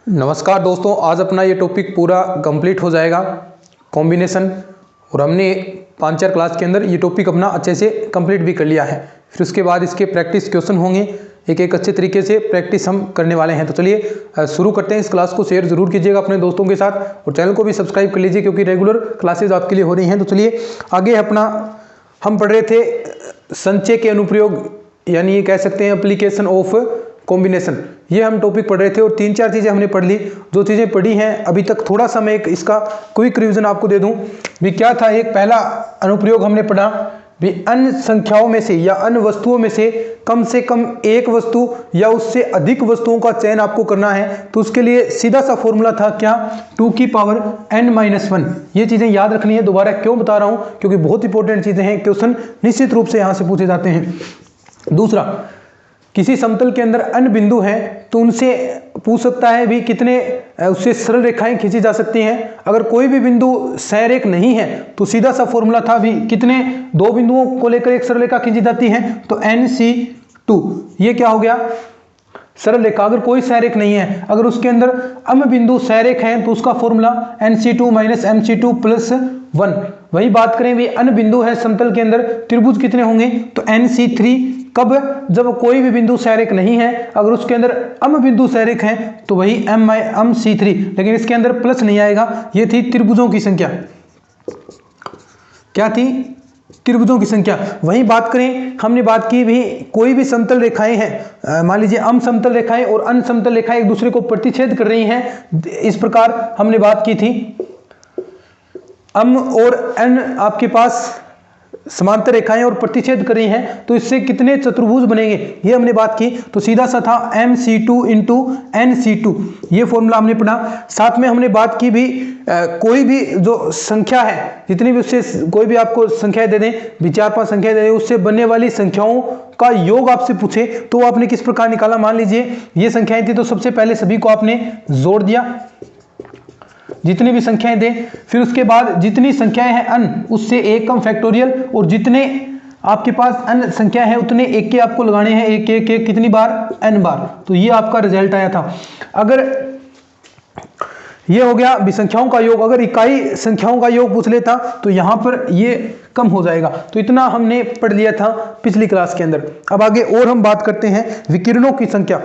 नमस्कार दोस्तों, आज अपना ये टॉपिक पूरा कंप्लीट हो जाएगा कॉम्बिनेशन। और हमने 5-4 क्लास के अंदर ये टॉपिक अपना अच्छे से कंप्लीट भी कर लिया है। फिर उसके बाद इसके प्रैक्टिस क्वेश्चन होंगे, एक अच्छे तरीके से प्रैक्टिस हम करने वाले हैं। तो चलिए शुरू करते हैं। इस क्लास को शेयर जरूर कीजिएगा अपने दोस्तों के साथ और चैनल को भी सब्सक्राइब कर लीजिए क्योंकि रेगुलर क्लासेज आपके लिए हो रही हैं। तो चलिए आगे अपना हम पढ़ रहे थे संचय के अनुप्रयोग, यानी ये कह सकते हैं एप्लीकेशन ऑफ कॉम्बिनेशन। ये हम टॉपिक पढ़ रहे थे और 3-4 चीज़ें हमने पढ़ ली। जो चीज़ें पढ़ी हैं अभी तक थोड़ा सा मैं एक इसका क्विक रिवीजन आपको दे दूं भी। क्या था, एक पहला अनुप्रयोग हमने पढ़ा भी अन्य संख्याओं में से या अन्य वस्तुओं में से कम एक वस्तु या उससे अधिक वस्तुओं का चयन आपको करना है। तो उसके लिए सीधा सा फॉर्मूला था क्या, 2 की पावर n-1। ये चीज़ें याद रखनी है। दोबारा क्यों बता रहा हूँ, क्योंकि बहुत इंपॉर्टेंट चीज़ें हैं, क्वेश्चन निश्चित रूप से यहाँ से पूछे जाते हैं। दूसरा, किसी समतल के अंदर अन्य बिंदु हैं तो उनसे पूछ सकता है भी कितने उससे सरल रेखाएं खींची जा सकती हैं। अगर कोई भी बिंदु सरेख नहीं है तो सीधा सा फॉर्मूला था भी कितने 2 बिंदुओं को लेकर एक सरल रेखा खींची जाती है, तो NC2। ये क्या हो गया, सरल रेखा। अगर कोई सरेख नहीं है, अगर उसके अंदर अन्य बिंदु सरेख हैं तो उसका फॉर्मूला NC2 - MC2 + 1। वही बात करें भी अन्य बिंदु है समतल के अंदर, त्रिभुज कितने होंगे, तो NC3। कब, जब कोई भी बिंदु सरेख नहीं है, अगर उसके अंदर अन्य बिंदु सरेख हैं तो वही MC3, लेकिन इसके अंदर प्लस नहीं आएगा। ये थी त्रिभुजों की संख्या। क्या थी, त्रिभुजों की संख्या। वही बात करें, हमने बात की भी कोई भी समतल रेखाएं हैं, मान लीजिए अम समतल रेखाएं और अन्य समतल रेखाएं एक दूसरे को प्रतिच्छेद कर रही हैं। इस प्रकार हमने बात की थी। अम और एन आपके पास समांतर रेखाएं और प्रतिच्छेद कर रही हैं तो इससे कितने चतुर्भुज बनेंगे, ये हमने बात की। तो सीधा सा था MC2 × NC2, ये फॉर्मूला हमने पढ़ा। साथ में हमने बात की भी कोई भी जो संख्या है, जितनी भी उससे कोई भी आपको संख्याएं दे दें, 4-5 संख्याएं दे दें, उससे बनने वाली संख्याओं का योग आपसे पूछे तो आपने किस प्रकार निकाला। मान लीजिए ये संख्याएं थी तो सबसे पहले सभी को आपने जोड़ दिया, जितनी भी संख्याएं दें। फिर उसके बाद जितनी संख्याएं हैं अन्य, उससे 1 कम फैक्टोरियल, और जितने आपके पास अन्य संख्या है उतने 1 के आपको लगाने हैं। 1 कितनी बार, n बार। तो ये आपका रिजल्ट आया था। अगर ये हो गया विसंख्याओं का योग, अगर इकाई संख्याओं का योग पूछ लेता तो यहां पर ये कम हो जाएगा। तो इतना हमने पढ़ लिया था पिछली क्लास के अंदर। अब आगे और हम बात करते हैं विकिरणों की संख्या।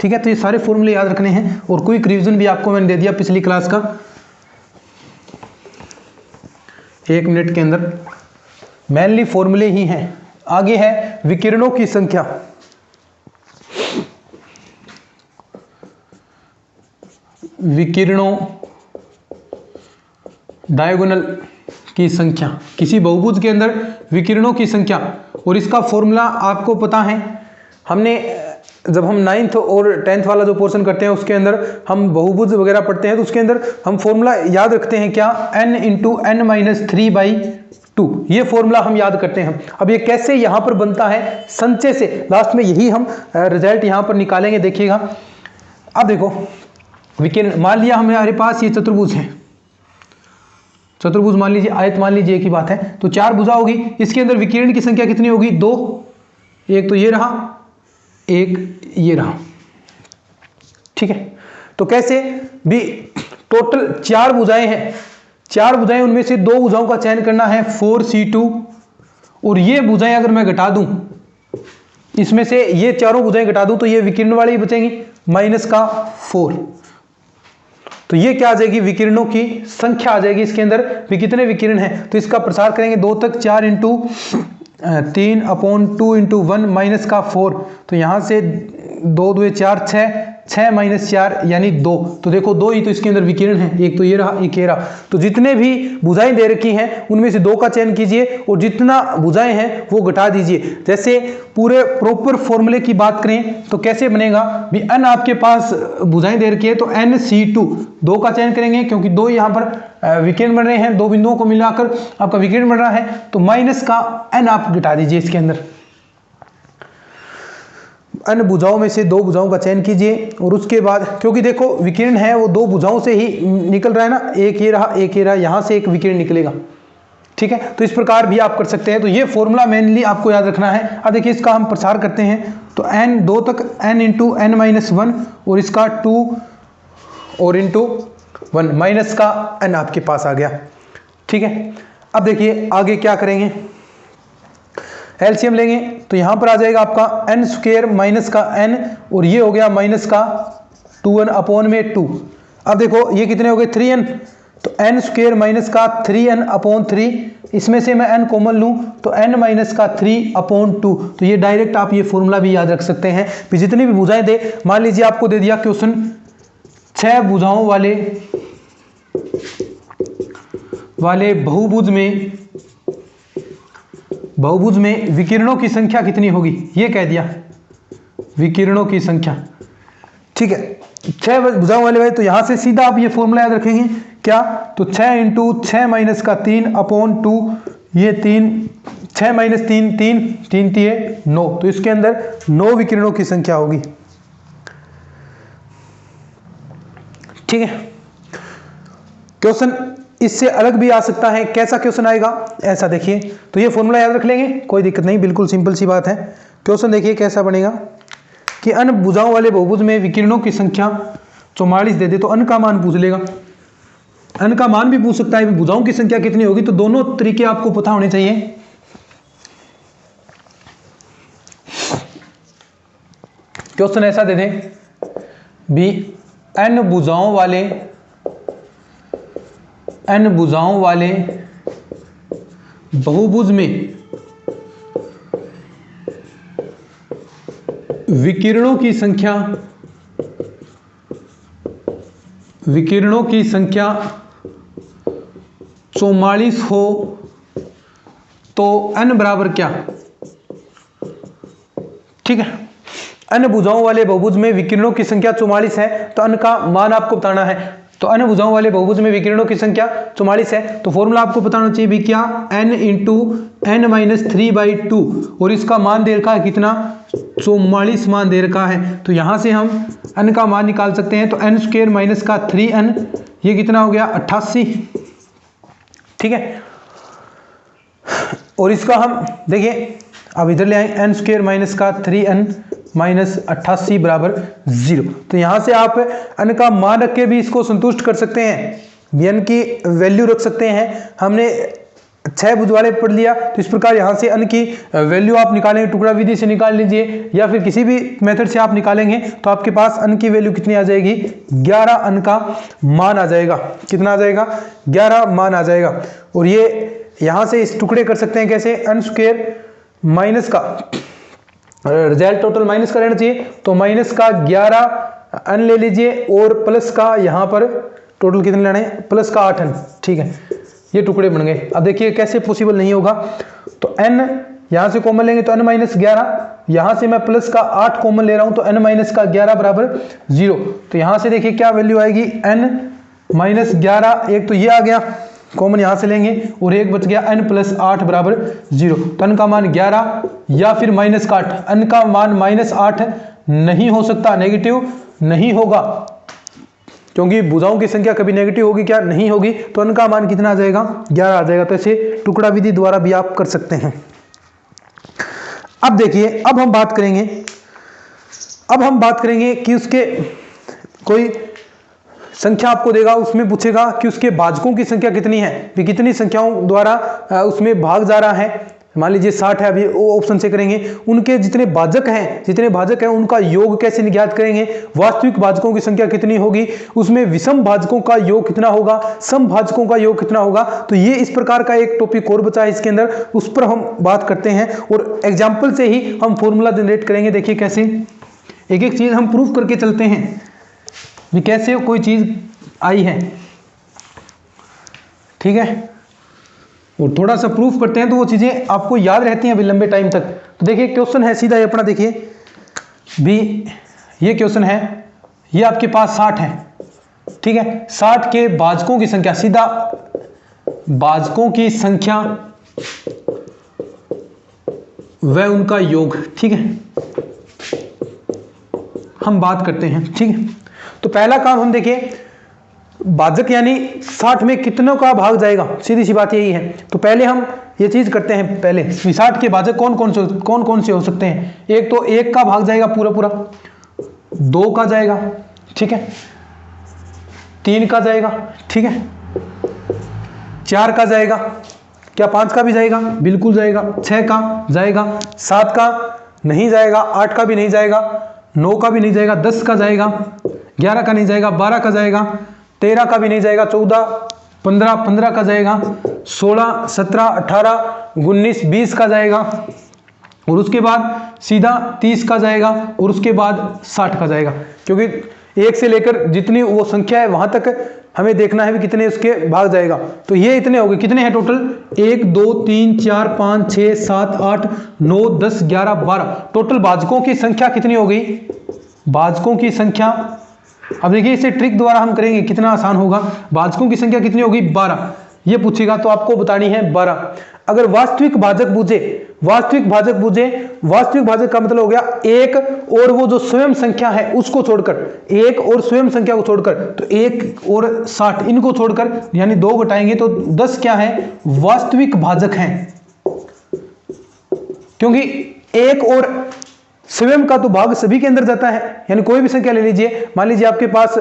ठीक है, तो ये सारे फॉर्मूले याद रखने हैं और क्विक रिवीजन भी आपको मैंने दे दिया पिछली क्लास का 1 मिनट के अंदर। मेनली फॉर्मूले ही हैं। आगे है विकिरणों की संख्या। विकिरणों डायगोनल की संख्या, किसी बहुभुज के अंदर विकिरणों की संख्या। और इसका फॉर्मूला आपको पता है, हमने जब हम 9th और 10th वाला जो पोर्शन करते हैं उसके अंदर हम बहुभुज वगैरह पढ़ते हैं तो उसके अंदर हम फॉर्मूला याद रखते हैं क्या, n × n-3/2। ये फॉर्मूला हम याद करते हैं। अब ये कैसे यहाँ पर बनता है, संचय से। लास्ट में यही हम रिजल्ट यहाँ पर निकालेंगे, देखिएगा। अब देखो विकिरण, मान लिया हमारे पास ये चतुर्भुज है, चतुर्भुज मान लीजिए, आयत मान लीजिए, एक ही बात है। तो 4 भुजा होगी, इसके अंदर विकिरण की संख्या कितनी होगी, 2। एक तो ये रहा, एक ये रहा। ठीक है, तो कैसे भी टोटल 4 भुजाएं हैं, 4 भुजाएं, उनमें से 2 भुजाओं का चयन करना है, 4C2। और ये भुजाएं अगर मैं घटा दूं, इसमें से ये चारों भुजाएं घटा दूं तो ये विकिरण वाली बचेंगी, -4। तो ये क्या आ जाएगी, विकिरणों की संख्या आ जाएगी। इसके अंदर भी कितने विकिरण हैं, तो इसका प्रसार करेंगे 2 तक, 4 × 3/2 × 1 -4। तो यहां से 2 × 2 = 4, 6 - 4 यानी 2। तो देखो 2 ही तो इसके अंदर विकिरण है, एक तो ये रहा, एक ये रहा। तो जितने भी भुजाएं दे रखी हैं उनमें से 2 का चयन कीजिए और जितना भुजाएं हैं वो घटा दीजिए। जैसे पूरे प्रॉपर फॉर्मूले की बात करें तो कैसे बनेगा भी, n आपके पास भुजाएं दे रखी है तो NC2, 2 का चयन करेंगे क्योंकि 2 यहाँ पर विकिरण बन रहे हैं, 2 बिंदुओं को मिलाकर आपका विकिरण बन रहा है। तो -n आप घटा दीजिए इसके अंदर। अन्य भुजाओं में से 2 भुजाओं का चयन कीजिए और उसके बाद, क्योंकि देखो विकिरण है वो 2 भुजाओं से ही निकल रहा है ना, एक ये रहा, एक ये रहा, यहां से एक विकिरण निकलेगा। ठीक है, तो इस प्रकार भी आप कर सकते हैं। तो ये फॉर्मूला मेनली आपको याद रखना है। अब देखिए इसका हम प्रसार करते हैं तो n 2 तक n × n-1 और इसका 2 और इंटू 1 माइनस का n आपके पास आ गया। ठीक है, अब देखिए आगे क्या करेंगे, एलसीएम लेंगे तो यहां पर आ जाएगा आपका n स्क्वायर माइनस का n और ये हो गया माइनस का 2n अपॉन में 2। अब देखो ये कितने हो गए 3n, तो n स्क्वायर माइनस का 3n अपॉन 3, इसमें से मैं n कॉमन लूं तो n माइनस का 3 अपॉन 2। तो ये डायरेक्ट आप ये फॉर्मूला भी याद रख सकते हैं। फिर जितनी भी भुजाएं दे, मान लीजिए आपको दे दिया क्वेश्चन 6 भुजाओं वाले बहुभुज में विकिरणों की संख्या कितनी होगी, ये कह दिया विकिरणों की संख्या। ठीक है, 6 भुजाओं वाले भाई, तो यहां से सीधा आप ये फॉर्मूला याद रखेंगे क्या, तो 6 इंटू 6 माइनस का 3 अपॉन 2, ये 3 6 माइनस 3 3 3 3 9, तो इसके अंदर 9 विकिरणों की संख्या होगी। ठीक है, क्वेश्चन इससे अलग भी आ सकता है। कैसा क्वेश्चन आएगा, ऐसा देखिए, तो ये फॉर्मूला याद रख लेंगे, कोई दिक्कत नहीं, बिल्कुल सिंपल सी बात है। क्वेश्चन देखिए कैसा बनेगा कि अन्य भुजाओं वाले बहुभुज में विकिरणों की संख्या 44 दे दे, तो अन्य का मान पूछ लेगा। अन्य का मान भी पूछ सकता है, भुजाओं की संख्या कितनी होगी, तो दोनों तरीके आपको पता होने चाहिए। क्वेश्चन ऐसा दे दें भी n भुजाओं वाले बहुभुज में विकिरणों की संख्या 44 हो तो n बराबर क्या। ठीक है, अन्य भुजाओं वाले बहुभुज में विकिरणों की संख्या 44 है, तो n का मान आपको बताना है। तो अन्य भुजाओं वाले बहुभुज में विकिरणों की संख्या 44 है, तो फॉर्मूला आपको पता होना चाहिए भी क्या, n इंटू n माइनस 3/2, और इसका मान दे रखा है कितना, 44 मान दे रखा है। तो यहां से हम n का मान निकाल सकते हैं, तो n स्क्वायर माइनस का 3n, ये कितना हो गया 88। ठीक है, और इसका हम देखिए अब इधर ले आए, n स्क्वायर माइनस का 3n माइनस 88 बराबर 0। तो यहां से आप n का मान रख के भी इसको संतुष्ट कर सकते हैं, n की वैल्यू रख सकते हैं। हमने 6 भुज वाले पढ़ लिया, तो इस प्रकार यहां से n की वैल्यू आप निकालेंगे, टुकड़ा विधि से निकाल लीजिए या फिर किसी भी मेथड से आप निकालेंगे, तो आपके पास n की वैल्यू कितनी आ जाएगी, 11 n का मान आ जाएगा। कितना आ जाएगा, 11 मान आ जाएगा। और ये यहां से इस टुकड़े कर सकते हैं कैसे, n स्क्वायर माइनस का रिजल्ट टोटल माइनस का रहना चाहिए, तो माइनस का 11 n ले लीजिए और प्लस का यहाँ पर टोटल कितने लेना है, प्लस का 8 n। ठीक है, ये टुकड़े बन गए। अब देखिए कैसे पॉसिबल नहीं होगा, तो n यहाँ से कॉमन लेंगे तो n माइनस 11, यहाँ से मैं प्लस का 8 कॉमन ले रहा हूँ, तो n माइनस का 11 बराबर 0। तो यहाँ से देखिए क्या वैल्यू आएगी, n माइनस 11, एक तो ये आ गया कॉमन यहाँ से लेंगे, और एक बच गया n प्लस 8 बराबर 0। तो n का मान 11 या फिर माइनस का 8, n का मान माइनस 8 नहीं हो सकता, नेगेटिव नहीं होगा, क्योंकि भुजाओं की संख्या कभी नेगेटिव होगी क्या, नहीं होगी। तो n का मान कितना आ जाएगा, 11 आ जाएगा। तो इसे टुकड़ा विधि द्वारा भी आप कर सकते हैं। अब देखिए, अब हम बात करेंगे कि उसके कोई संख्या आपको देगा, उसमें पूछेगा कि उसके भाजकों की संख्या कितनी है, भी कितनी संख्याओं द्वारा उसमें भाग जा रहा है। मान लीजिए 60 है, अभी वो ऑप्शन से करेंगे, उनके जितने भाजक हैं उनका योग कैसे ज्ञात करेंगे, वास्तविक भाजकों की संख्या कितनी होगी, उसमें विषम भाजकों का योग कितना होगा, सम भाजकों का योग कितना होगा। तो ये इस प्रकार का एक टॉपिक और बचा है इसके अंदर, उस पर हम बात करते हैं और एग्जाम्पल से ही हम फॉर्मूला जनरेट करेंगे। देखिए कैसे एक एक चीज हम प्रूफ करके चलते हैं भी कैसे कोई चीज आई है। ठीक है, और थोड़ा सा प्रूफ करते हैं तो वो चीजें आपको याद रहती हैं अभी लंबे टाइम तक। तो देखिए क्वेश्चन है सीधा ये अपना, देखिए भी ये क्वेश्चन है, ये आपके पास 60 है। ठीक है, 60 के भाजकों की संख्या, सीधा भाजकों की संख्या व उनका योग। ठीक है, हम बात करते हैं। ठीक है, तो पहला काम हम देखिए, भाजक यानी 60 में कितनों का भाग जाएगा, सीधी सी बात यही है। तो पहले हम ये चीज करते हैं, पहले 60 के भाजक कौन कौन से हो सकते हैं। एक तो 1 का भाग जाएगा पूरा पूरा, 2 का जाएगा, ठीक है, 3 का जाएगा, ठीक है, 4 का जाएगा, क्या 5 का भी जाएगा? बिल्कुल जाएगा। 6 का जाएगा, 7 का नहीं जाएगा, 8 का भी नहीं जाएगा, 9 का भी नहीं जाएगा, 10 का जाएगा, 11 का नहीं जाएगा, 12 का जाएगा, 13 का भी नहीं जाएगा, 14, 15 का जाएगा, 16, 17, 18, 19, 20 का जाएगा, और उसके बाद सीधा 30 का जाएगा, और उसके बाद 60 का जाएगा। क्योंकि 1 से लेकर जितनी वो संख्या है वहां तक हमें देखना है भी कितने उसके भाग जाएगा। तो ये इतने हो गए, कितने हैं टोटल? 1 2 3 4 5 6 7 8 9 10 11 12। टोटल भाजकों की संख्या कितनी हो गई? भाजकों की संख्या, अब देखिए इसे ट्रिक द्वारा हम करेंगे, कितना आसान होगा। भाजकों की संख्या कितनी होगी? 12। ये पूछेगा तो आपको बतानी है 12। अगर वास्तविक भाजक पूछे, वास्तविक भाजक का मतलब हो गया 1 और वो जो स्वयं संख्या है उसको छोड़कर, 1 और स्वयं संख्या को छोड़कर, तो 1 और 60 इनको छोड़कर यानी 2 घटाएंगे तो 10 क्या है? वास्तविक भाजक हैं। क्योंकि 1 और स्वयं का तो भाग सभी के अंदर जाता है, यानी कोई भी संख्या ले लीजिए, मान लीजिए आपके पास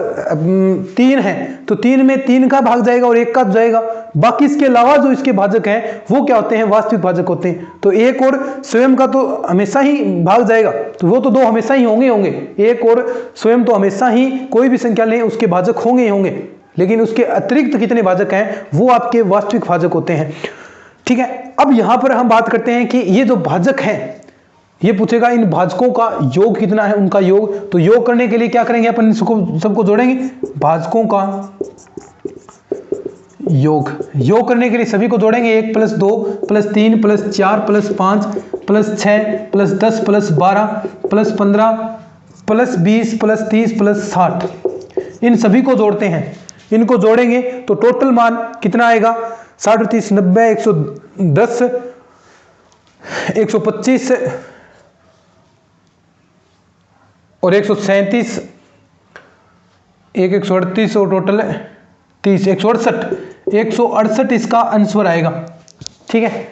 3 है तो 3 में 3 का भाग जाएगा और 1 का जाएगा, बाकी इसके अलावा जो इसके भाजक हैं वो क्या होते हैं? वास्तविक भाजक होते हैं। तो 1 और स्वयं का तो हमेशा ही भाग जाएगा, तो वो तो 2 हमेशा ही होंगे। 1 और स्वयं तो हमेशा ही, कोई भी संख्या लें उसके भाजक होंगे, लेकिन उसके अतिरिक्त कितने भाजक हैं वो आपके वास्तविक भाजक होते हैं, ठीक है। अब यहां पर हम बात करते हैं कि ये जो भाजक हैं, ये पूछेगा इन भाजकों का योग कितना है, उनका योग। तो योग करने के लिए क्या करेंगे अपन? सबको जोड़ेंगे, भाजकों का योग करने के लिए सभी को जोड़ेंगे। 1 + 2 + 3 + 4 + 5 + 6 + 10 + 12 + 15 + 20 + 30 + 60, इन सभी को जोड़ते हैं। इनको जोड़ेंगे तो टोटल मान कितना आएगा? 60 30 90 110 125 और 137 138 और टोटल 30 168 इसका आंसर आएगा, ठीक है।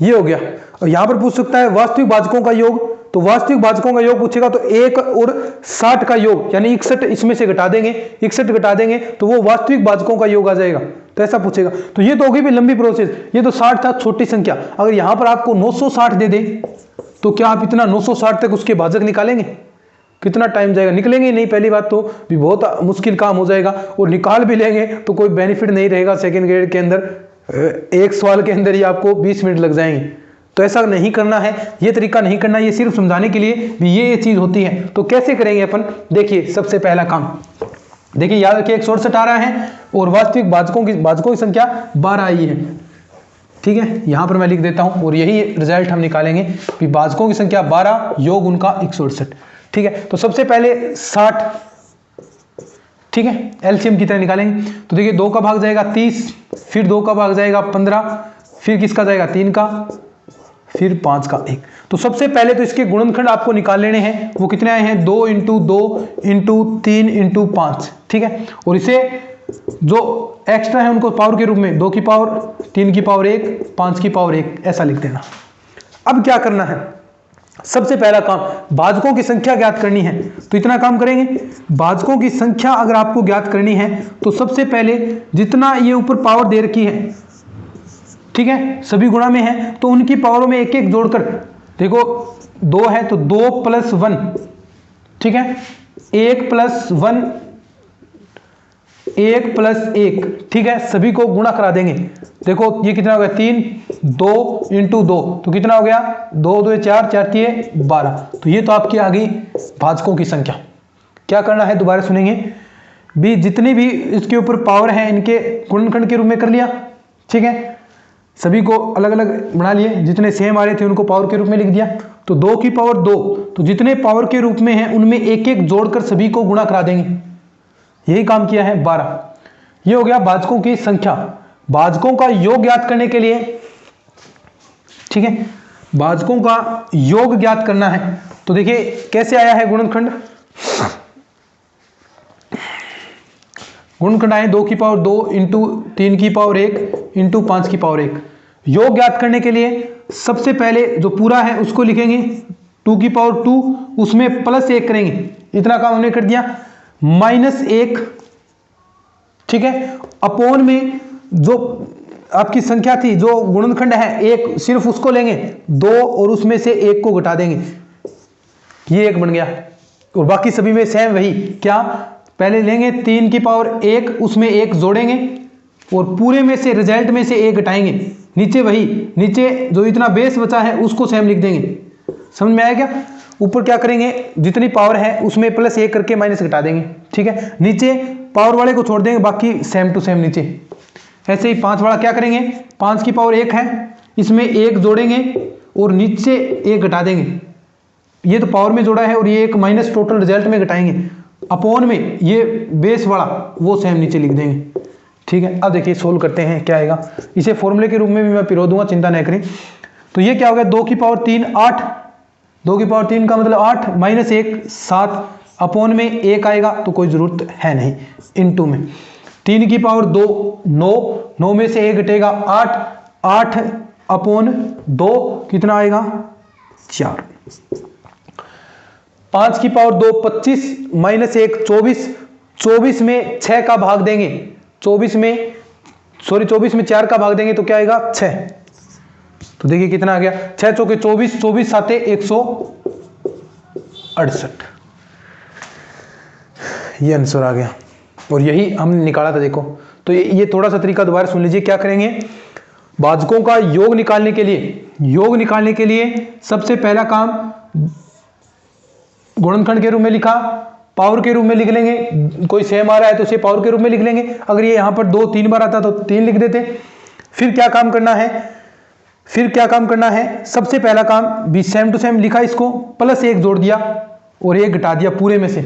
ये हो गया। और यहां पर पूछ सकता है वास्तविक भाजकों का योग, तो वास्तविक भाजकों का योग पूछेगा तो 1 और 60 का योग यानी 61 इसमें से घटा देंगे, 61 घटा देंगे तो वो वास्तविक भाजकों का योग आ जाएगा। तो ऐसा पूछेगा। तो ये तो होगी भी लंबी प्रोसेस। ये तो 60 था, छोटी संख्या। अगर यहां पर आपको 960 दे दे तो क्या आप इतना 960 तक उसके भाजक निकालेंगे? कितना टाइम जाएगा? निकलेंगे नहीं, पहली बात तो भी बहुत मुश्किल काम हो जाएगा, और निकाल भी लेंगे तो कोई बेनिफिट नहीं रहेगा। सेकंड ग्रेड के अंदर एक सवाल के अंदर ही आपको 20 मिनट लग जाएंगे। तो ऐसा नहीं करना है, ये तरीका नहीं करना, ये सिर्फ समझाने के लिए भी ये चीज होती है। तो कैसे करेंगे अपन? देखिए सबसे पहला काम, देखिए याद रखिए 168 आ रहा है और वास्तविक भाजकों की संख्या 12 आई है, ठीक है। यहां पर मैं लिख देता हूं और यही रिजल्ट हम निकालेंगे कि भाजकों की संख्या 12 योग उनका 168, ठीक है। तो सबसे पहले 60, ठीक है, एलसीएम की तरह निकालेंगे। तो देखिए 2 का भाग जाएगा 30, फिर 2 का भाग जाएगा 15, फिर किसका जाएगा? 3 का, फिर 5 का 1। तो सबसे पहले तो इसके गुणनखंड आपको निकाल लेने हैं। वो कितने आए हैं? 2 × 2 × 3 × 5, ठीक है। और इसे जो एक्स्ट्रा है उनको पावर के रूप में 2 की पावर, 3 की पावर 1, 5 की पावर 1 ऐसा लिख देना। अब क्या करना है? सबसे पहला काम भाजकों की संख्या ज्ञात करनी है। तो इतना काम करेंगे। भाजकों की संख्या अगर आपको ज्ञात करनी है तो सबसे पहले जितना ये ऊपर पावर दे रखी है, ठीक है, सभी गुणा में है तो उनकी पावरों में एक एक जोड़कर, देखो 2 है तो 2 + 1, ठीक है, 1 + 1 1 + 1, ठीक है, सभी को गुणा करा देंगे। देखो ये कितना हो गया? 3 2 × 2 तो कितना हो गया? 2 2 4 4 3 12। तो ये तो आपकी आ गई भाजकों की संख्या। क्या करना है दोबारा सुनेंगे भी, जितनी भी इसके ऊपर पावर है इनके गुणनखंड के रूप में कर लिया, ठीक है, सभी को अलग अलग बना लिए, जितने सेम आ रहे थे उनको पावर के रूप में लिख दिया। तो 2 की पावर 2, तो जितने पावर के रूप में है उनमें एक एक जोड़कर सभी को गुणा करा देंगे। यही काम किया है 12। ये हो गया भाजकों की संख्या। भाजकों का योग ज्ञात करने के लिए, ठीक है, भाजकों का योग ज्ञात करना है। तो देखिए कैसे आया है गुणनखंड। गुणनखंड आए 2 की पावर 2 × 3 की पावर 1 × 5 की पावर 1। योग ज्ञात करने के लिए सबसे पहले जो पूरा है उसको लिखेंगे 2 की पावर 2, उसमें +1 करेंगे। इतना काम हमने कर दिया। -1 ठीक है। अपोन में जो आपकी संख्या थी, जो गुणनखंड है एक, सिर्फ उसको लेंगे 2 और उसमें से 1 को घटा देंगे, ये 1 बन गया। और बाकी सभी में सेम वही, क्या पहले लेंगे 3 की पावर 1, उसमें 1 जोड़ेंगे और पूरे में से रिजल्ट में से 1 घटाएंगे, नीचे वही, नीचे जो इतना बेस बचा है उसको सेम लिख देंगे। समझ में आया क्या? ऊपर क्या करेंगे, जितनी पावर है उसमें +1 करके माइनस घटा देंगे, ठीक है। नीचे पावर वाले को छोड़ देंगे, बाकी सेम टू सेम नीचे। ऐसे ही 5 वाला क्या करेंगे, 5 की पावर 1 है, इसमें 1 जोड़ेंगे और नीचे 1 घटा देंगे। ये तो पावर में जोड़ा है और ये 1 माइनस टोटल रिजल्ट में घटाएंगे। अपोन में ये बेस वाला वो सेम नीचे लिख देंगे, ठीक है। अब देखिए सोल्व करते हैं क्या आएगा। इसे फॉर्मूले के रूप में भी मैं पिरो दूंगा, चिंता नहीं करें। तो ये क्या हो गया, 2 की पावर 3 8, 2 की पावर 3 का मतलब 8 माइनस 1 7, अपोन में 1 आएगा तो कोई जरूरत है नहीं, इनटू में 3 की पावर 2 9, 9 में से 1 घटेगा 8, 8 अपोन 2 कितना आएगा 4। 5 की पावर 2 25 माइनस 1 24, 24 में 6 का भाग देंगे, 24 में 4 का भाग देंगे तो क्या आएगा 6। तो देखिए कितना आ गया, 6 चौके 24, 24 साते 168, ये आंसर आ गया। और यही हमने निकाला था। देखो तो ये थोड़ा सा तरीका दोबारा सुन लीजिए। क्या करेंगे, भाजकों का योग निकालने के लिए सबसे पहला काम गुणनखंड के रूप में लिखा, पावर के रूप में लिख लेंगे। कोई सेम आ रहा है तो उसे पावर के रूप में लिख लेंगे। अगर ये यहां पर 2 3 बार आता तो 3 लिख देते। फिर क्या काम करना है, सबसे पहला काम भी सेम टू सेम लिखा, इसको +1 जोड़ दिया और 1 घटा दिया पूरे में से।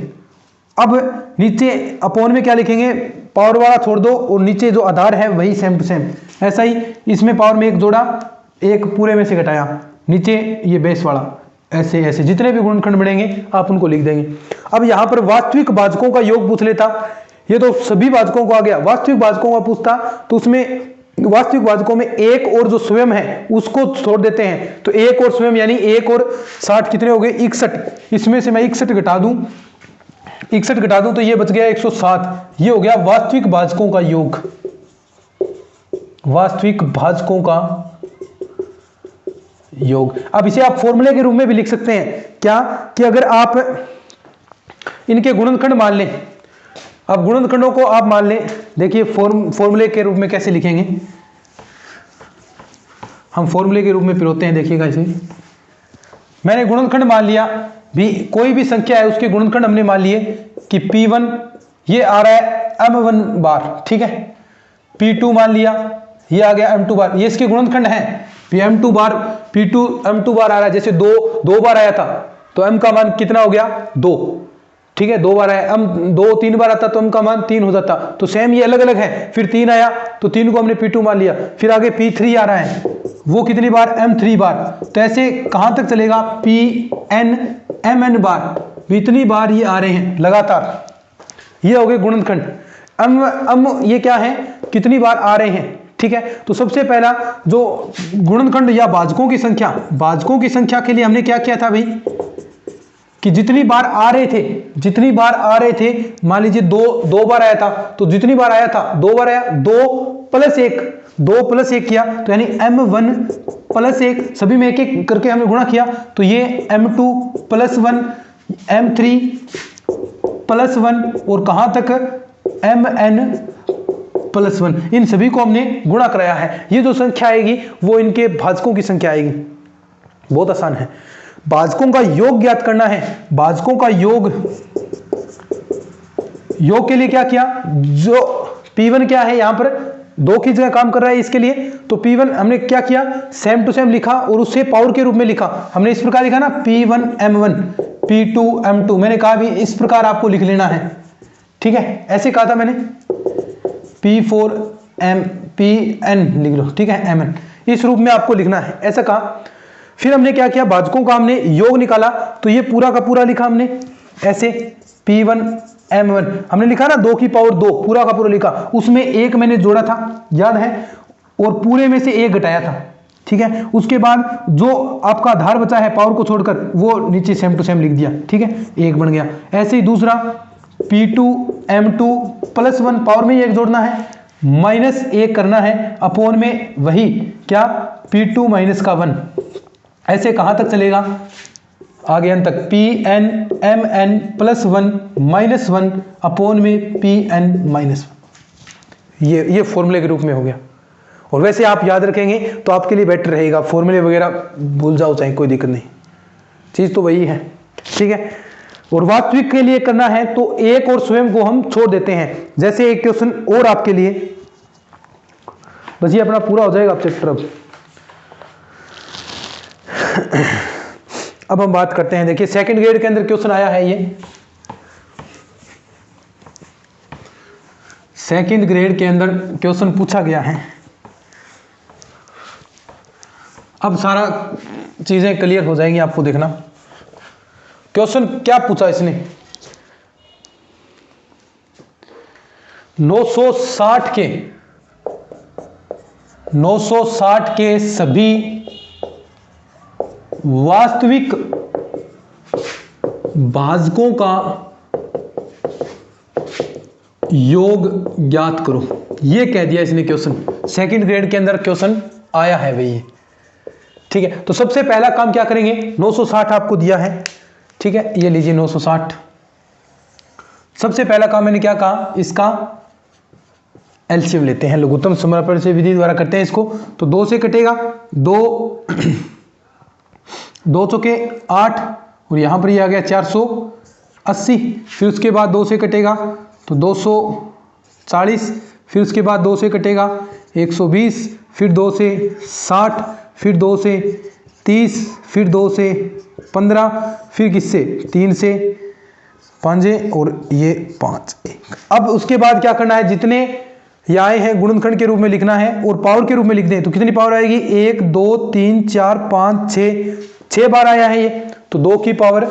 अब नीचे अपोन में क्या लिखेंगे, पावर वाला छोड़ दो और नीचे जो आधार है वही सेम टू सेम। ऐसा ही इसमें पावर में 1 जोड़ा, 1 पूरे में से घटाया, नीचे ये बेस वाला। ऐसे ऐसे जितने भी गुणनखंड बढ़ेंगे आप उनको लिख देंगे। अब यहाँ पर वास्तविक भाजकों का योग पूछ लेता, ये तो सभी भाजकों को आ गया। वास्तविक भाजकों का पूछता तो उसमें वास्तविक भाजकों में 1 और जो स्वयं है उसको छोड़ देते हैं। तो 1 और स्वयं यानी 1 और 60 कितने हो गए 61। इसमें से मैं 61 घटा दूं, 61 घटा दूं तो ये बच गया 107। ये हो गया वास्तविक भाजकों का योग, वास्तविक भाजकों का योग। अब इसे आप फॉर्मूले के रूप में भी लिख सकते हैं, क्या कि अगर आप इनके गुणनखंड मान लें, अब गुणनखंडों को आप मान लें। देखिए फॉर्मूले के रूप में कैसे लिखेंगे, हम फॉर्मूले के रूप में पिरोते हैं। देखिएगा इसे, मैंने गुणनखंड मान लिया भी, कोई भी संख्या है उसके गुणनखंड हमने मान लिए कि P1 ये आ रहा है M1 बार, ठीक है। P2 मान लिया ये आ गया M2 बार, ये इसके गुणनखंड है। M2 बार P2 M2 बार आ रहा है, जैसे 2 बार आया था तो M का मान कितना हो गया 2, ठीक है। 2 बार आया, M 2 3 बार आता तो M का मान 3 हो जाता। तो सेम ये अलग अलग है। फिर 3 आया तो 3 को हमने P2 मान लिया। फिर आगे P3 आ रहा है, वो कितनी बार M3 बार। तो ऐसे कहां तक चलेगा, Pn Mn बार, इतनी बार ये आ रहे हैं लगातार। ये हो गए गुणनखंड। ये क्या है, कितनी बार आ रहे हैं, ठीक है। तो सबसे पहला जो गुणनखंड या भाजकों की संख्या के लिए हमने क्या किया था भाई, कि जितनी बार आ रहे थे, मान लीजिए 2 बार आया था तो जितनी बार आया था 2 बार आया, 2 + 1 किया तो यानी M1 + 1, सभी में 1 करके हमने गुणा किया तो ये M2 + 1, M3 + 1 और कहां तक Mn + 1। इन सभी को हमने गुणा कराया है। ये जो संख्या आएगी वो इनके भाजकों की संख्या आएगी। बहुत आसान है। भाजकों का योग ज्ञात करना है। भाजकों का योग के लिए क्या किया, जो P1 क्या है, यहां पर 2 की जगह काम कर रहा है इसके लिए, तो P1 हमने क्या किया, सेम टू सेम लिखा और उससे पावर के रूप में लिखा। हमने इस प्रकार लिखा ना, P1 M1 P2 M2। मैंने कहा भी इस प्रकार आपको लिख लेना है, ठीक है। ऐसे कहा था मैंने, P4 Pn लिख लो, ठीक है, Mn इस रूप में आपको लिखना है, ऐसा कहा। फिर हमने क्या किया, भाजकों का हमने योग निकाला तो ये पूरा का पूरा लिखा हमने ऐसे, P1 M1 हमने लिखा ना 2 की पावर 2, पूरा का पूरा लिखा। उसमें 1 मैंने जोड़ा था, याद है, और पूरे में से 1 घटाया था, ठीक है। उसके बाद जो आपका आधार बचा है पावर को छोड़कर वो नीचे सेम टू सेम लिख दिया, ठीक है, 1 बन गया। ऐसे ही दूसरा P2 M2 +1 पावर में 1 जोड़ना है, -1 करना है, अपोन में वही क्या P2 माइनस का 1। ऐसे कहां तक चलेगा, आगे अंत तक Pn Mn +1 -1 अपोन में Pn -1। ये फॉर्मूले के रूप में हो गया। और वैसे आप याद रखेंगे तो आपके लिए बेटर रहेगा, फॉर्मूले वगैरह भूल जाओ चाहे, कोई दिक्कत नहीं, चीज तो वही है, ठीक है। और वास्तविक के लिए करना है तो एक और स्वयं को हम छोड़ देते हैं। जैसे एक क्वेश्चन और आपके लिए, बस ये अपना पूरा हो जाएगा चैप्टर। अब हम बात करते हैं, देखिए सेकंड ग्रेड के अंदर क्वेश्चन आया है, ये सेकंड ग्रेड के अंदर क्वेश्चन पूछा गया है। अब सारा चीजें क्लियर हो जाएंगी आपको, देखना क्वेश्चन क्या पूछा इसने। 960 के सभी वास्तविक भाजकों का योग ज्ञात करो, ये कह दिया इसने क्वेश्चन। सेकंड ग्रेड के अंदर क्वेश्चन आया है भाई, ठीक है। तो सबसे पहला काम क्या करेंगे, 960 आपको दिया है, ठीक है, ये लीजिए 960। सबसे पहला काम मैंने क्या कहा, इसका एलसीएम लेते हैं, लघुत्तम समापन से विधि द्वारा करते हैं इसको। तो 2 से कटेगा, 2 चौके 8 और यहां पर ये आ गया 480। फिर उसके बाद 2 से कटेगा तो 240, फिर उसके बाद 2 से कटेगा 120, फिर 2 से 60, फिर 2 से 30, फिर 2 से 15, फिर किससे 3 से 5 और ये 5 1। अब उसके बाद क्या करना है, जितने ये आए हैं गुणनखंड के रूप में लिखना है और पावर के रूप में लिख दें तो कितनी पावर आएगी, 1 2 3 4 5 6 बार आया है ये, तो 2 की पावर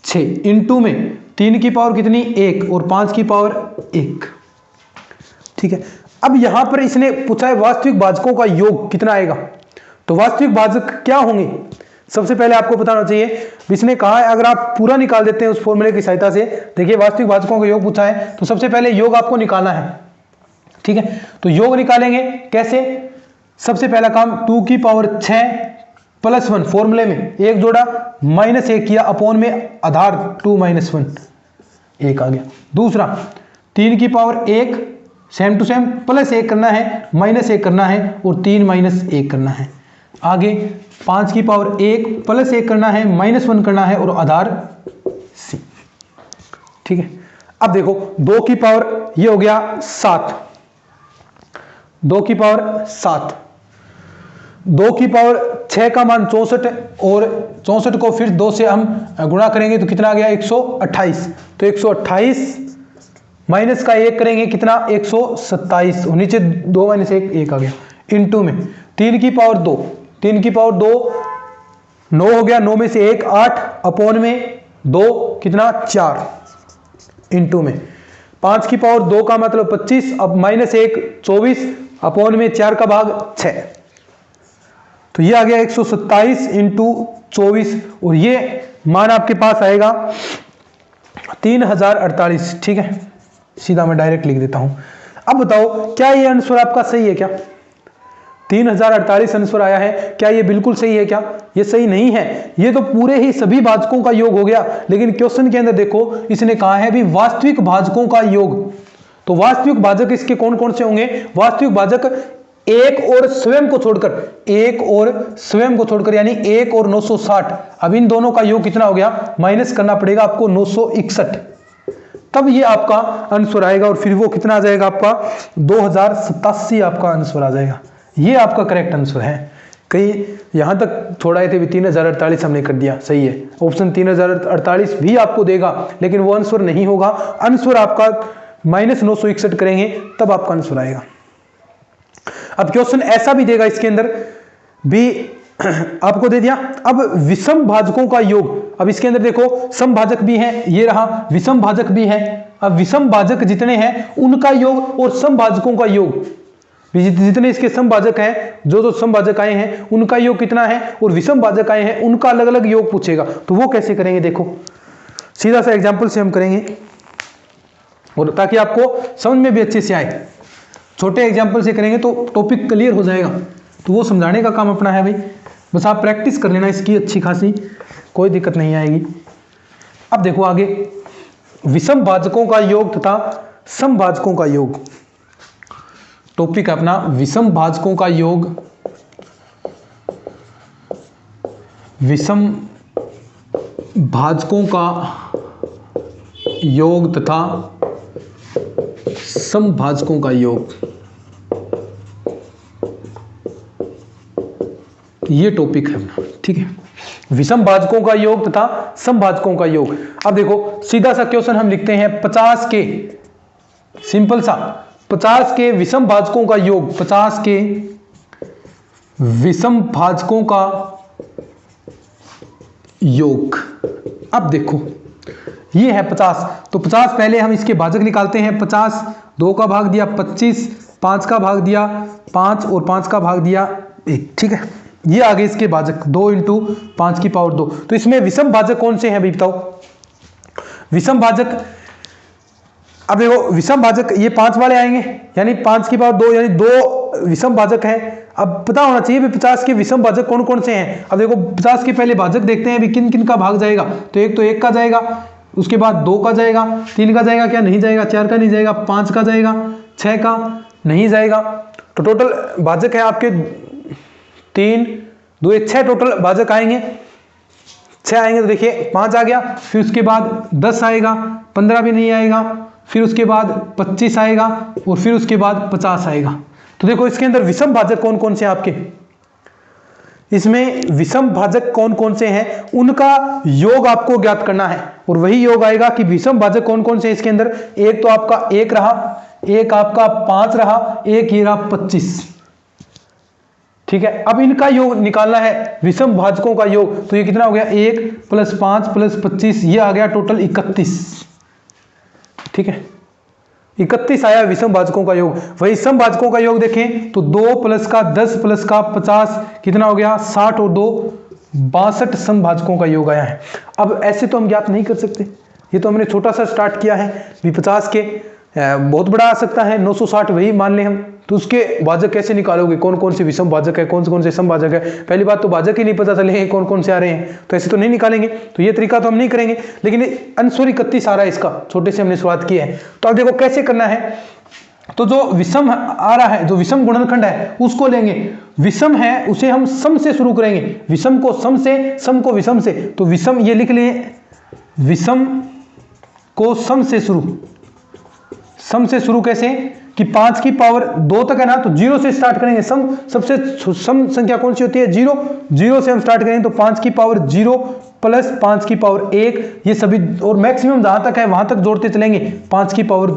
6 इंटू में 3 की पावर कितनी 1 और 5 की पावर 1, ठीक है। अब यहां पर इसने पूछा है वास्तविक भाजकों का योग कितना आएगा। तो वास्तविक भाजक क्या होंगे, सबसे पहले आपको बताना चाहिए। इसने कहा है अगर आप पूरा निकाल देते हैं उस फॉर्मूले की सहायता से, देखिए वास्तविक भाजकों का योग पूछा है तो सबसे पहले योग आपको निकालना है, ठीक है। तो योग निकालेंगे कैसे, सबसे पहला काम 2 की पावर 6 +1 फॉर्मूले में 1 जोड़ा -1 किया, अपोन में आधार 2 - 1 1 आ गया। दूसरा 3 की पावर 1 सेम टू सेम +1 करना है, -1 करना है और 3 - 1 करना है। आगे 5 की पावर 1 +1 करना है, -1 करना है और आधार C, ठीक है। अब देखो 2 की पावर ये हो गया 7, 2 की पावर 7, 2 की पावर 6 का मान 64 और 64 को फिर 2 से हम गुणा करेंगे तो कितना आ गया 128। तो 128 माइनस का 1 करेंगे कितना 127 और नीचे 2 - 1 1 आ गया, इंटू में 3 की पावर 2, 3 की पावर 2 9 हो गया, 9 में से 1 8 अपोन में 2 कितना 4 इंटू में 5 की पावर 2 का मतलब 25, अब -1 24 अपोन में 4 का भाग 6, तो ये आ गया 127 इंटू 24 और ये मान आपके पास आएगा 3048, ठीक है। सीधा मैं डायरेक्ट लिख देता हूं। अब बताओ क्या ये आंसर आपका सही है क्या, 3048 आंसर आया है, क्या ये बिल्कुल सही है क्या, ये सही नहीं है, ये तो पूरे ही सभी भाजकों का योग हो गया। लेकिन क्वेश्चन के अंदर देखो इसने कहा है भी वास्तविक भाजकों का योग, तो वास्तविक भाजक इसके कौन कौन से होंगे, वास्तविक भाजक एक और स्वयं को छोड़कर, एक और स्वयं को छोड़कर यानी 1 और 960, अब इन दोनों का योग कितना हो गया, माइनस करना पड़ेगा आपको 961, तब ये आपका आंसर आएगा और फिर वो कितना आ जाएगा आपका 2087 आपका आंसर आ जाएगा। ये आपका करेक्ट आंसर है। कहीं यहां तक छोड़ाए थे भी 3048 हमने कर दिया, सही है। ऑप्शन 3048 भी आपको देगा लेकिन वो आंसर नहीं होगा, आंसर आपका -961 करेंगे तब आपका आंसर आएगा। अब क्वेश्चन ऐसा भी देगा इसके अंदर भी आपको दे दिया, अब विषम भाजकों का योग, अब इसके अंदर देखो समभाजक भी है, ये रहा विषम भाजक भी है। अब विषम भाजक जितने हैं उनका योग और समभाजकों का योग, जितने इसके समभाजक हैं, जो समभाजक आए हैं उनका योग कितना है और विषम भाजक आए हैं उनका अलग अलग योग पूछेगा। तो वो कैसे करेंगे देखो, सीधा सा एग्जांपल से हम करेंगे। और ताकि आपको समझ में भी अच्छे से आए। छोटे एग्जाम्पल से करेंगे तो टॉपिक क्लियर हो जाएगा, तो वो समझाने का काम अपना है भाई। बस आप प्रैक्टिस कर लेना इसकी अच्छी खासी, कोई दिक्कत नहीं आएगी। अब देखो आगे, विषम भाजकों का योग तथा समभाजकों का योग। टॉपिक अपना विषम भाजकों का योग, विषम भाजकों का योग तथा समभाजकों का योग, ये टॉपिक है, ठीक है। विषम भाजकों का योग तथा समभाजकों का योग। अब देखो सीधा सा क्वेश्चन हम लिखते हैं, 50 के, सिंपल सा, 50 के विषम भाजकों का योग, 50 के विषम भाजकों का योग। अब देखो ये है 50, तो 50 पहले हम इसके भाजक निकालते हैं। 50 2 का भाग दिया 25, 5 का भाग दिया 5 और 5 का भाग दिया 1, ठीक है। ये आगे इसके भाजक 2 × 5 की पावर 2। तो इसमें विषम भाजक कौन से हैं भाई बताओ? विषम भाजक, अब देखो विषम भाजक ये 5 वाले आएंगे, यानी 5 की पावर 2, यानी 2 विषम भाजक है। अब पता होना चाहिए भी 50 के विषम भाजक कौन कौन से हैं। अब देखो 50 के पहले भाजक देखते हैं भी किन किन का भाग जाएगा। तो एक तो 1 का जाएगा, उसके बाद 2 का जाएगा, 3 का जाएगा, क्या नहीं जाएगा, 4 का नहीं जाएगा, 5 का जाएगा, 6 का नहीं जाएगा। तो टोटल भाजक है आपके 3 2 1 6 टोटल भाजक आएंगे। 6 आएंगे तो देखिए 5 आ गया, फिर उसके बाद 10 आएगा, 15 भी नहीं आएगा, फिर उसके बाद 25 आएगा और फिर उसके बाद 50 आएगा। तो देखो इसके अंदर विषम भाजक कौन कौन से हैं आपके, इसमें विषम भाजक कौन कौन से हैं उनका योग आपको ज्ञात करना है। और वही योग आएगा कि विषम भाजक कौन कौन से हैं इसके अंदर। एक तो आपका 1 रहा, एक आपका 5 रहा, एक ये रहा 25, ठीक है। अब इनका योग निकालना है, विषम भाजकों का योग। तो ये कितना हो गया, 1 + 5 + 25, ये आ गया टोटल 31, ठीक है। 31 आया विषम भाजकों का योग। वही समभाजकों का योग देखें तो 2 + का 10 + का 50 कितना हो गया, 60 और 2 62 समभाजकों का योग आया है। अब ऐसे तो हम ज्ञात नहीं कर सकते, ये तो हमने छोटा सा स्टार्ट किया है। भी 50 के बहुत बड़ा आ सकता है, 960 वही मान लें हम। तो उसके भाजक कैसे निकालोगे, कौन कौन से विषम भाजक है, कौन से समभाजक है। पहली बात तो भाजक ही नहीं पता चले कौन कौन से आ रहे हैं, तो ऐसे तो नहीं निकालेंगे। तो ये तरीका तो हम नहीं करेंगे। लेकिन आंसर 31 आ रहा है इसका, छोटे से हमने शुरुआत की है। तो अब देखो कैसे करना है। तो जो विषम आ रहा है, जो विषम गुणनखंड है उसको लेंगे। विषम है उसे हम सम से शुरू करेंगे, विषम को सम से, सम को विषम से। तो विषम ये लिख लिए, विषम को सम से शुरू। सम से शुरू कैसे कि 5 की पावर 2 तक है ना, तो 0 से स्टार्ट करेंगे। सम सबसे सम संख्या कौन सी होती है, 0। 0 से हम स्टार्ट करेंगे तो 5 की पावर 0 + 5 की पावर 1, ये सभी, और मैक्सिमम जहां तक है वहां तक जोड़ते चलेंगे। 5 की पावर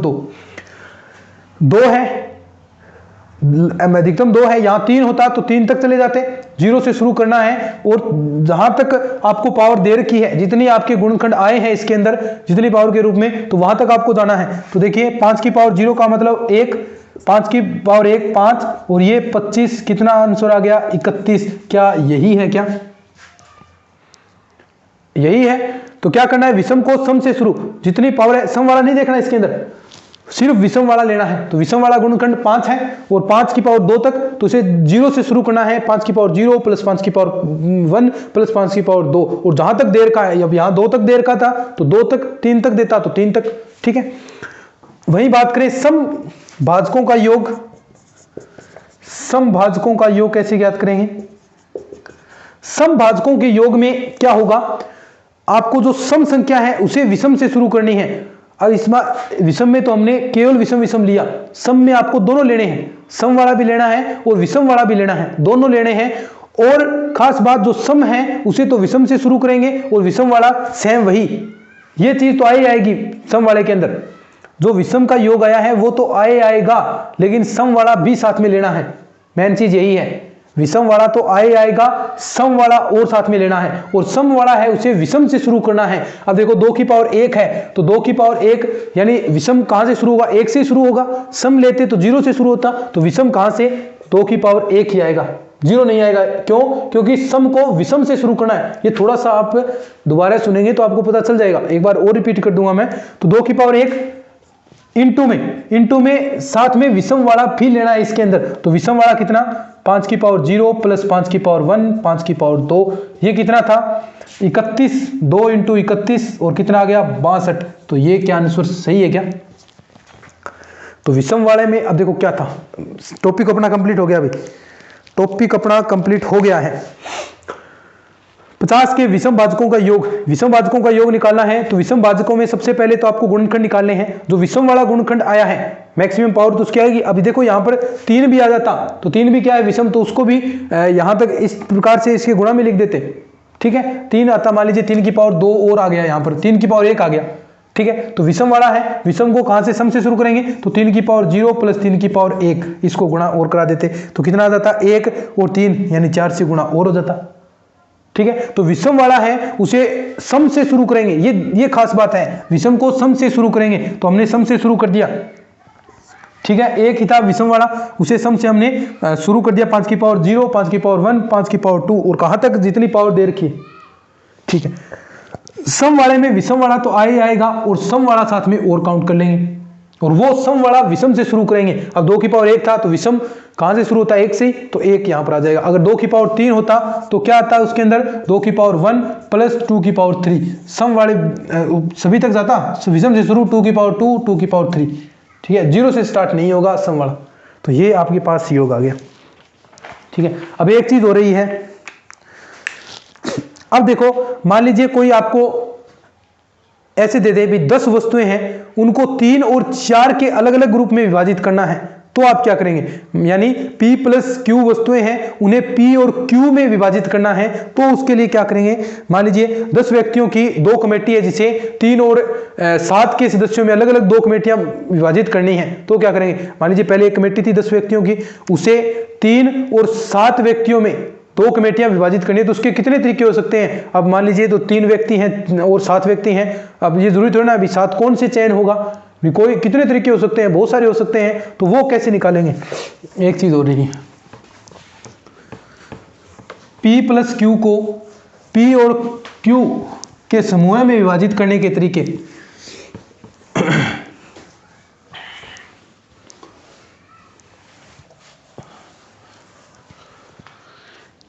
2 है, अधिकतम 2 है, यहाँ 3 होता तो 3 तक चले जाते। 0 से शुरू करना है और जहां तक आपको पावर दे रखी है, जितनी आपके गुणनखंड आए हैं इसके अंदर, जितनी पावर के रूप में, तो वहां तक आपको जाना है। तो देखिए 5 की पावर 0 का मतलब 1, 5 की पावर 1 5, और ये 25, कितना आंसर आ गया 31। क्या यही है, क्या यही है? तो क्या करना है, विषम को सम से शुरू, जितनी पावर है, सम वाला नहीं देखना इसके अंदर, सिर्फ विषम वाला लेना है। तो विषम वाला गुणनखंड 5 है और 5 की पावर 2 तक, तो इसे 0 से शुरू करना है। 5 की पावर 0 + 5 की पावर 1 + 5 की पावर 2, और जहां तक देर का है, अब यहां 2 तक देर का था तो 2 तक, 3 तक देता तो 3 तक, ठीक है। वही बात करें सम भाजकों का योग। सम भाजकों का योग कैसे ज्ञात करेंगे? सम भाजकों के योग में क्या होगा, आपको जो सम संख्या है उसे विषम से शुरू करनी है। अब इस बार विषम में तो हमने केवल विषम लिया, सम में आपको दोनों लेने हैं, सम वाला भी लेना है और विषम वाला भी लेना है, दोनों लेने हैं। और खास बात, जो सम है उसे तो विषम से शुरू करेंगे और विषम वाला सेम वही, ये चीज तो आएगी सम वाले के अंदर। जो विषम का योग आया है वो तो आएगा, लेकिन सम वाला भी साथ में लेना है। मेन चीज यही है, विषम वाला तो आएगा, सम वाला और साथ में लेना है। और सम वाला है उसे विषम से शुरू करना है। अब देखो 2 की पावर 1 है, तो 2 की पावर 1 यानी विषम कहां से शुरू होगा, 1 से शुरू होगा। सम लेते तो 0 से शुरू होता, तो विषम कहां से, 2 की पावर 1 ही आएगा, 0 नहीं आएगा। क्यों? क्योंकि सम को विषम से शुरू करना है। ये थोड़ा सा आप दोबारा सुनेंगे तो आपको पता चल जाएगा, एक बार और रिपीट कर दूंगा मैं। तो 2 की पावर 1 इंटू में साथ में विषम वाला भी लेना है इसके अंदर। तो विषम वाला कितना, 5 की पावर 0 प्लस 5 की पावर 1 5 की पावर 2, ये कितना था 31, 2 इंटू 31 और कितना आ गया 62। तो ये क्या आंसर सही है क्या? तो विषम वाले में अब देखो क्या था, टॉपिक अपना कंप्लीट हो गया, अभी टॉपिक अपना कंप्लीट हो गया है। 50 के विषम भाजकों का योग, विषम भाजकों का योग निकालना है। तो विषम भाजकों में सबसे पहले तो आपको गुणनखंड निकालने हैं। जो विषम वाला गुणनखंड आया है मैक्सिमम पावर तो उसकी आएगी। अभी देखो यहाँ पर 3 भी आ जाता तो 3 भी क्या है विषम, तो उसको भी यहाँ तक इस प्रकार से इसके गुणा में लिख देते, ठीक है। 3 आता, मान लीजिए 3 की पावर 2 और आ गया, यहाँ पर 3 की पावर 1 आ गया, ठीक है। तो विषम वाला है, विषम को कहां से सम से शुरू करेंगे, तो 3 की पावर 0 प्लस 3 की पावर 1, इसको गुणा और करा देते तो कितना आ जाता 1 और 3 यानी 4 से गुणा और हो जाता, ठीक है। तो विषम वाला है उसे सम से शुरू करेंगे, ये खास बात है, विषम को सम से शुरू करेंगे। तो हमने सम से शुरू कर दिया, ठीक है। एक ही था विषम वाला, उसे सम से हमने शुरू कर दिया, 5 की पावर 0 5 की पावर 1 5 की पावर 2 और कहां तक जितनी पावर दे रखी है, ठीक है। सम वाले में विषम वाला तो आएगा और सम वाला साथ में और काउंट कर लेंगे और वो सम वाला विषम से शुरू करेंगे। अब 2 की पावर 1 था तो विषम कहां से शुरू होता है 1 से, तो 1 यहां पर आ जाएगा। अगर 2 की पावर 3 होता तो क्या आता है उसके अंदर, 2 की पावर 1 प्लस 2 की पावर 3, सम वाले सभी तक जाता, विषम से शुरू 2 की पावर 2 2 की पावर 3, ठीक है। 0 से स्टार्ट नहीं होगा सम वाला। तो ये आपके पास योग आ गया, ठीक है। अब एक चीज हो रही है, अब देखो मान लीजिए कोई आपको ऐसे दे दे भी 10 वस्तुएं हैं, उनको 3 और 4 के अलग अलग ग्रुप में विभाजित करना है, तो आप क्या करेंगे, यानी P प्लस Q वस्तुएं हैं उन्हें P और Q में विभाजित करना है। तो उसके लिए क्या करेंगे, मान लीजिए 10 व्यक्तियों की 2 कमेटी है जिसे 3 और 7 के सदस्यों में अलग अलग 2 कमेटियां विभाजित करनी है। तो क्या करेंगे, मान लीजिए पहले एक कमेटी थी 10 व्यक्तियों की, उसे 3 और 7 व्यक्तियों में 2 कमेटियां विभाजित करनी है। तो उसके कितने तरीके हो सकते हैं, अब मान लीजिए तो 3 व्यक्ति हैं और 7 व्यक्ति हैं, अब ये जरूरी थोड़ा ना अभी 7 कौन से चयन होगा, भी कोई कितने तरीके हो सकते हैं, बहुत सारे हो सकते हैं। तो वो कैसे निकालेंगे, एक चीज हो रही है, P प्लस Q को P और Q के समूह में विभाजित करने के तरीके।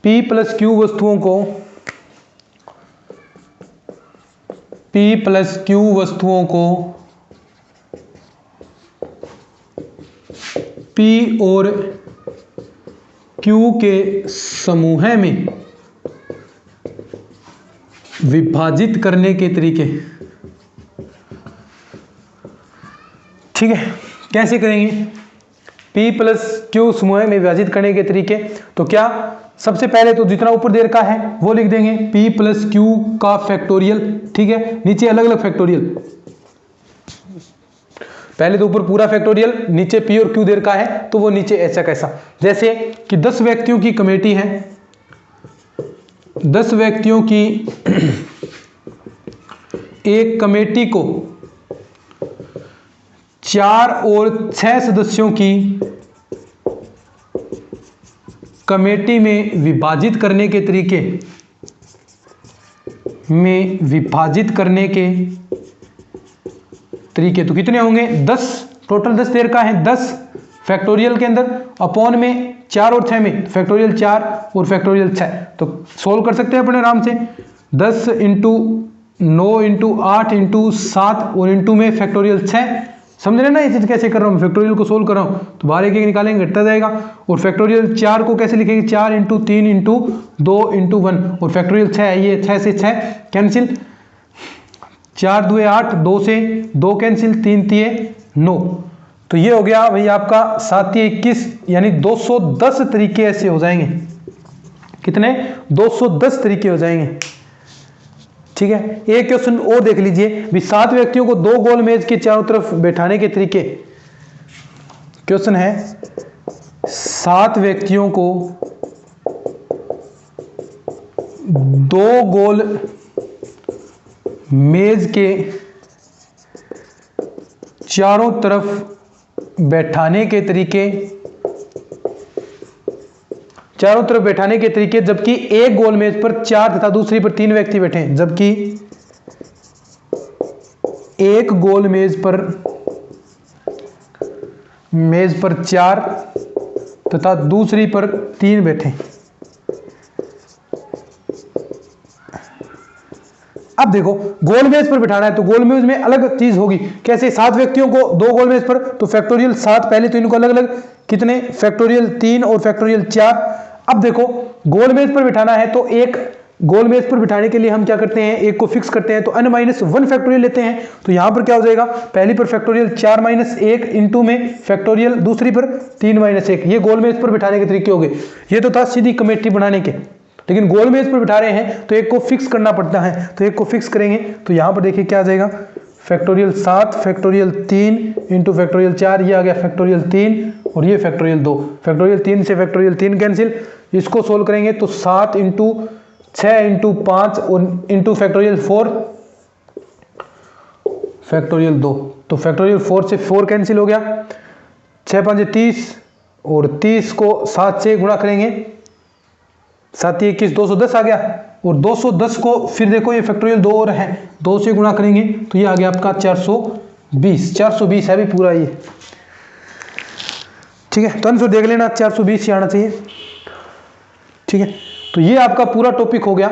P प्लस Q वस्तुओं को P प्लस Q वस्तुओं को P और Q के समूह में विभाजित करने के तरीके, ठीक है। कैसे करेंगे, P प्लस Q समूह में विभाजित करने के तरीके, तो क्या सबसे पहले तो जितना ऊपर दे रखा है वो लिख देंगे P प्लस Q का फैक्टोरियल, ठीक है। नीचे अलग अलग फैक्टोरियल, पहले तो ऊपर पूरा फैक्टोरियल, नीचे P और Q दे रखा है तो वो नीचे ऐसा कैसा, जैसे कि 10 व्यक्तियों की कमेटी है, 10 व्यक्तियों की एक कमेटी को 4 और 6 सदस्यों की कमेटी में विभाजित करने के तरीके, में विभाजित करने के तरीके। तो कितने होंगे 10, टोटल 10 देर का है, 10 फैक्टोरियल के अंदर अपॉन में 4 और 6 में फैक्टोरियल 4 और फैक्टोरियल 6। तो सोल्व कर सकते हैं अपने आराम से, 10 इंटू 9 इंटू 8 इंटू 7 और इंटू में फैक्टोरियल 6। समझ रहे ना ये चीज कैसे कर रहा हूँ, फैक्टोरियल को सोल्व कर रहा हूँ तो बाहर एक एक निकालेंगे घटता जाएगा। और फैक्टोरियल 4 को कैसे लिखेंगे, 4 इंटू 3 इंटू 2 इंटू 1 और फैक्टोरियल 6 है, ये 6 से 6 कैंसिल, 4 2 8, 2 से 2 कैंसिल, 3 3 9। तो ये हो गया भाई आपका 7 21, यानी 210 तरीके ऐसे हो जाएंगे। कितने, 210 तरीके हो जाएंगे, ठीक है। एक क्वेश्चन और देख लीजिए भी, 7 व्यक्तियों को 2 गोल मेज के चारों तरफ बैठाने के तरीके। क्वेश्चन है 7 व्यक्तियों को 2 गोल मेज के चारों तरफ बैठाने के तरीके, चारों तरफ बैठाने के तरीके, जबकि एक गोल मेज पर 4 तथा दूसरी पर 3 व्यक्ति बैठे हैं। जबकि एक गोल मेज पर मेज पर 4 तथा दूसरी पर 3 बैठे। अब देखो गोल मेज पर बिठाना है तो गोल मेज में अलग चीज होगी। कैसे? 7 व्यक्तियों को 2 गोल मेज पर, तो फैक्टोरियल 7 पहले तो इनको अलग अलग कितने, फैक्टोरियल 3 और फैक्टोरियल 4। अब देखो गोल मेज पर बिठाना है तो एक गोल मेज पर बिठाने के लिए हम क्या करते हैं, एक को फिक्स करते हैं तो n-1 फैक्टोरियल लेते हैं। तो यहां पर क्या हो जाएगा, पहली पर फैक्टोरियल 4-1 इंटू में फैक्टोरियल दूसरी पर 3-1। ये गोल मेज पर बिठाने के तरीके हो गए। ये तो था सीधी कमेटी बनाने के, लेकिन गोल मेज पर बिठा रहे हैं तो एक को फिक्स करना पड़ता है। तो एक को फिक्स करेंगे तो यहां पर देखिए क्या आ जाएगा, फैक्टोरियल 7 फैक्टोरियल 3 इंटू फैक्टोरियल 4, ये आ गया फैक्टोरियल 3 और ये फैक्टोरियल 2। फैक्टोरियल 3 से फैक्टोरियल 3 कैंसिल, इसको सोल्व करेंगे तो 7 इंटू 6 इंटू 5 और इंटू फैक्टोरियल 4 फैक्टोरियल 2। तो फैक्टोरियल 4 से 4 कैंसिल हो गया, 6 5 30 और 30 को 7 से गुणा करेंगे, 7 21 210 आ गया। और 210 को फिर देखो ये फैक्टोरियल 2 और है, 2 से गुणा करेंगे तो ये आ गया आपका 420। 420 है भी पूरा ये, ठीक है। तो आंसर देख लेना 420 ही आना चाहिए, ठीक है। तो ये आपका पूरा टॉपिक हो गया।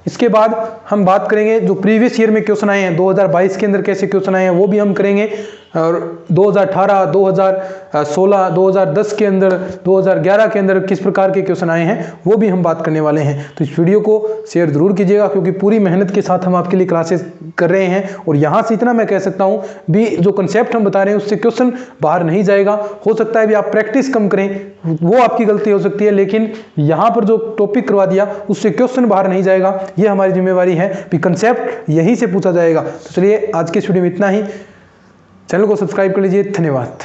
इसके बाद हम बात करेंगे जो प्रीवियस ईयर में क्वेश्चन आए हैं 2022 के अंदर कैसे क्वेश्चन आए हैं वो भी हम करेंगे। और 2018, 2016, 2010 के अंदर, 2011 के अंदर किस प्रकार के क्वेश्चन आए हैं वो भी हम बात करने वाले हैं। तो इस वीडियो को शेयर जरूर कीजिएगा क्योंकि पूरी मेहनत के साथ हम आपके लिए क्लासेस कर रहे हैं। और यहाँ से इतना मैं कह सकता हूँ भी जो कंसेप्ट हम बता रहे हैं उससे क्वेश्चन बाहर नहीं जाएगा। हो सकता है भी आप प्रैक्टिस कम करें, वो आपकी गलती हो सकती है, लेकिन यहाँ पर जो टॉपिक करवा दिया उससे क्वेश्चन बाहर नहीं जाएगा। ये हमारी जिम्मेवारी है भी कंसेप्ट यहीं से पूछा जाएगा। तो चलिए आज के इस वीडियो में इतना ही। चैनल को सब्सक्राइब कर लीजिए। धन्यवाद।